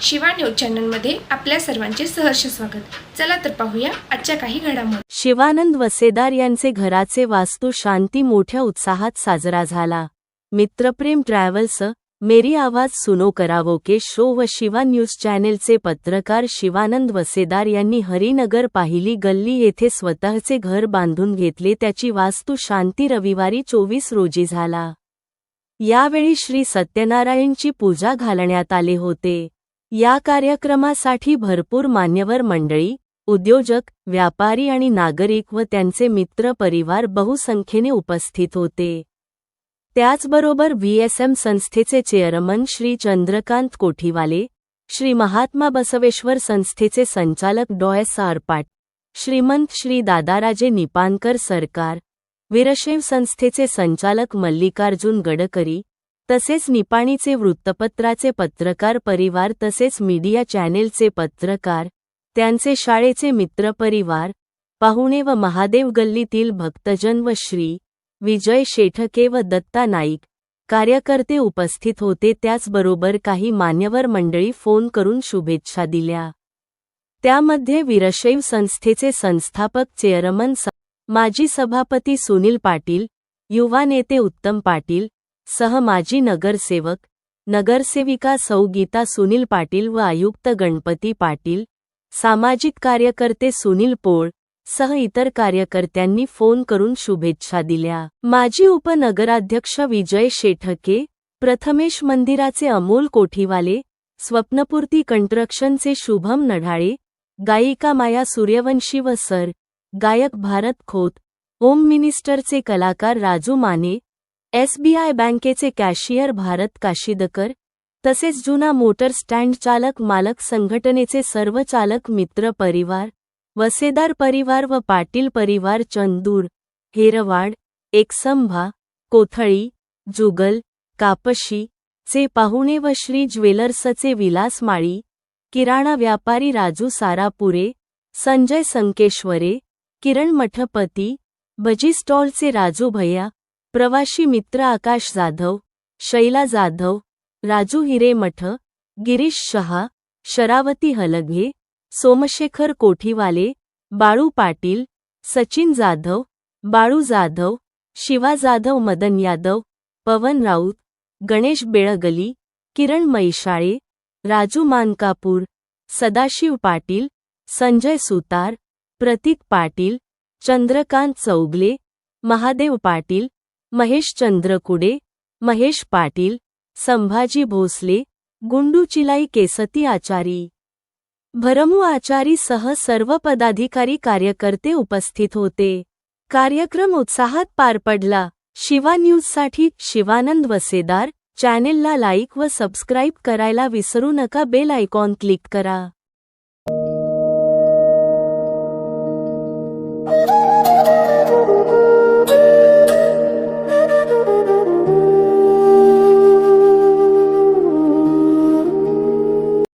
Shiva news चॅनलमध्ये आपल्या सर्वांचे सहर्ष स्वागत। चला तर पाहूया आजच्या काही घडामोडी। शिवानंद वसेदार यांचे घराचे वास्तू शांती मोठ्या उत्साहात साजरा झाला। मित्रप्रेम ट्रॅव्हल्स, मेरी आवाज सुनो कराओके शो व शिवा न्यूज चॅनेलचे पत्रकार शिवानंद वसेदार यांनी हरिनगर पाहिली गल्ली येथे स्वतःचे घर बांधून घेतले। त्याची वास्तू शांती रविवारी 24 रोजी झाला। यावेळी श्री सत्यनारायणची पूजा घालण्यात आले होते। या कार्यक्रमासाठी भरपूर मान्यवर मंडळी, उद्योजक, व्यापारी आणि नागरिक व त्यांचे मित्र परिवार बहुसंख्येने उपस्थित होते। त्याचबरोबर VSM संस्थेचे चेअरमन श्री चंद्रकांत कोठीवाले, श्री महात्मा बसवेश्वर संस्थेचे संचालक डॉ.एस. आरपाट, श्रीमंत श्री दादाराजे निपानकर सरकार, वीरशैव संस्थेचे संचालक मल्लिकार्जुन गडकरी, तसेच निपाणीचे वृत्तपत्राचे पत्रकार परिवार तसेच मीडिया चॅनेलचे पत्रकार, त्यांचे शाळेचे मित्रपरिवार, पाहुणे व महादेव गल्लीतील भक्तजन व श्री विजय शेठके व दत्ता नाईक कार्यकर्ते उपस्थित होते। त्याचबरोबर काही मान्यवर मंडळी फोन करून शुभेच्छा दिल्या। त्यामध्ये वीरशैव संस्थेचे संस्थापक चेअरमन माजी सभापती सुनील पाटील, युवा नेते उत्तम पाटील सह माजी नगरसेवक, नगरसेविका सौ गीता सुनील पाटील व आयुक्त गणपती पाटील, सामाजिक कार्यकर्ते सुनील पोळ सह इतर कार्यकर्त्यांनी फोन करून शुभेच्छा दिल्या। माजी उपनगराध्यक्ष विजय शेठके, प्रथमेश मंदिराचे अमोल कोठीवाले, स्वप्नपूर्ती कंस्ट्रक्शनचे शुभम नढाळे, गायिका माया सूर्यवंशी व सर गायक भारत खोत, होम मिनिस्टरचे कलाकार राजू माने, SBI बँकेचे कॅशियर भारत काशीदकर, तसेच जुना मोटर स्टँड चालक मालक संघटनेचे सर्व चालक मित्र परिवार, वसेदार परिवार व पाटील परिवार चंदूर, हेरवाड, एकसंभा, कोथळी, जुगल, कापशी चे पाहुणे व श्री ज्वेलर्सचे विलास माळी, किराणा व्यापारी राजू सारापुरे, संजय संकेश्वरे, किरण मठपती, भजी स्टॉलचे राजू भैया, प्रवासी मित्र आकाश जाधव, शैला जाधव, राजू हिरेमठ, गिरीश शहा, शरावती हलगे, सोमशेखर कोठीवाले, बाळू पाटील, सचिन जाधव, बाळू जाधव, शिवा जाधव, मदन यादव, पवन राऊत, गणेश बेळगली, किरण मैशाळे, राजू मानकापूर, सदाशिव पाटील, संजय सुतार, प्रतीक पाटील, चंद्रकांत चौगले, महादेव पाटील, महेश चंद्रकुडे, महेश पाटील, संभाजी भोसले, गुंडू चिलाई, केसती आचारी, भरमू आचारी सह सर्व पदाधिकारी कार्यकर्ते उपस्थित होते। कार्यक्रम उत्साहात पार पडला। शिवा न्यूजसाठी शिवानंद वसेदार चॅनेलला लाईक व सबस्क्राईब करायला विसरू नका। बेल आयकॉन क्लिक करा।